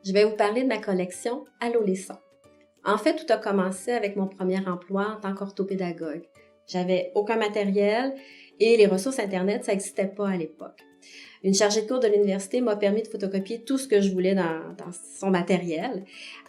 Je vais vous parler de ma collection Allô les sons. En fait, tout a commencé avec mon premier emploi en tant qu'orthopédagogue. J'avais aucun matériel et les ressources Internet, ça n'existait pas à l'époque. Une chargée de cours de l'université m'a permis de photocopier tout ce que je voulais dans son matériel.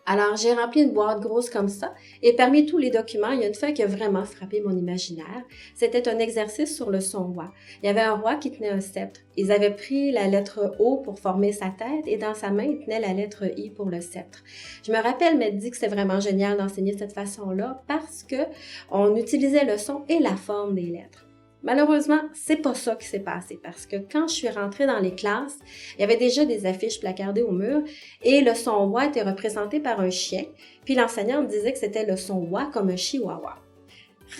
Alors, j'ai rempli une boîte grosse comme ça et parmi tous les documents, il y a une feuille qui a vraiment frappé mon imaginaire. C'était un exercice sur le son roi. Il y avait un roi qui tenait un sceptre. Ils avaient pris la lettre O pour former sa tête et dans sa main, il tenait la lettre I pour le sceptre. Je me rappelle m'être dit que c'était vraiment génial d'enseigner de cette façon-là parce que on utilisait le son et la forme des lettres. Malheureusement, c'est pas ça qui s'est passé parce que quand je suis rentrée dans les classes, il y avait déjà des affiches placardées au mur et le son wa était représenté par un chien, puis l'enseignante disait que c'était le son wa comme un chihuahua.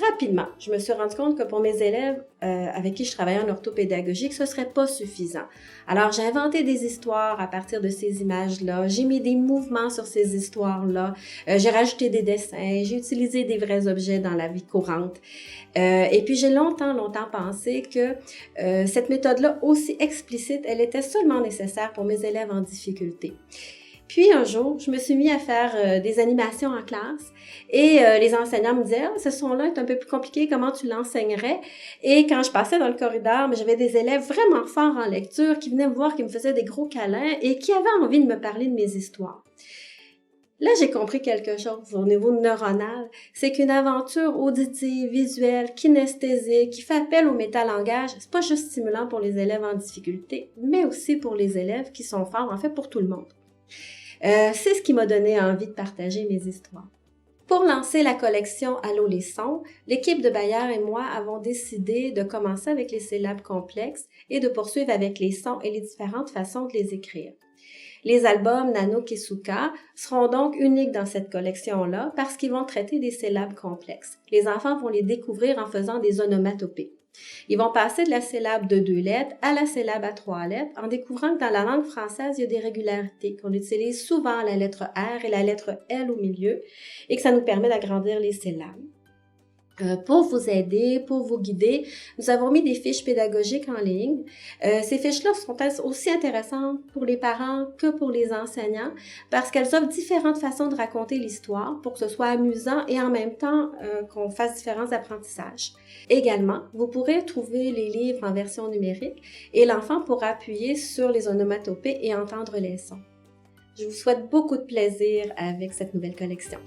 Rapidement, je me suis rendu compte que pour mes élèves avec qui je travaillais en orthopédagogie, ce serait pas suffisant. Alors, j'ai inventé des histoires à partir de ces images-là. J'ai mis des mouvements sur ces histoires-là. J'ai rajouté des dessins. J'ai utilisé des vrais objets dans la vie courante. Et puis, j'ai longtemps pensé que cette méthode-là, aussi explicite, elle était seulement nécessaire pour mes élèves en difficulté. Puis un jour, je me suis mis à faire des animations en classe et les enseignants me disaient « Ah, ce son-là est un peu plus compliqué, comment tu l'enseignerais? » Et quand je passais dans le corridor, j'avais des élèves vraiment forts en lecture qui venaient me voir, qui me faisaient des gros câlins et qui avaient envie de me parler de mes histoires. Là, j'ai compris quelque chose au niveau neuronal, c'est qu'une aventure auditive, visuelle, kinesthésique, qui fait appel au métalangage, c'est pas juste stimulant pour les élèves en difficulté, mais aussi pour les élèves qui sont forts, en fait pour tout le monde. C'est ce qui m'a donné envie de partager mes histoires. Pour lancer la collection Allô les sons, l'équipe de Bayard et moi avons décidé de commencer avec les syllabes complexes et de poursuivre avec les sons et les différentes façons de les écrire. Les albums Nanook et Souka seront donc uniques dans cette collection-là parce qu'ils vont traiter des syllabes complexes. Les enfants vont les découvrir en faisant des onomatopées. Ils vont passer de la syllabe de 2 lettres à la syllabe à 3 lettres en découvrant que dans la langue française, il y a des régularités, qu'on utilise souvent la lettre R et la lettre L au milieu et que ça nous permet d'agrandir les syllabes. Pour vous aider, pour vous guider, nous avons mis des fiches pédagogiques en ligne. Ces fiches-là sont aussi intéressantes pour les parents que pour les enseignants parce qu'elles offrent différentes façons de raconter l'histoire pour que ce soit amusant et en même temps qu'on fasse différents apprentissages. Également, vous pourrez trouver les livres en version numérique et l'enfant pourra appuyer sur les onomatopées et entendre les sons. Je vous souhaite beaucoup de plaisir avec cette nouvelle collection.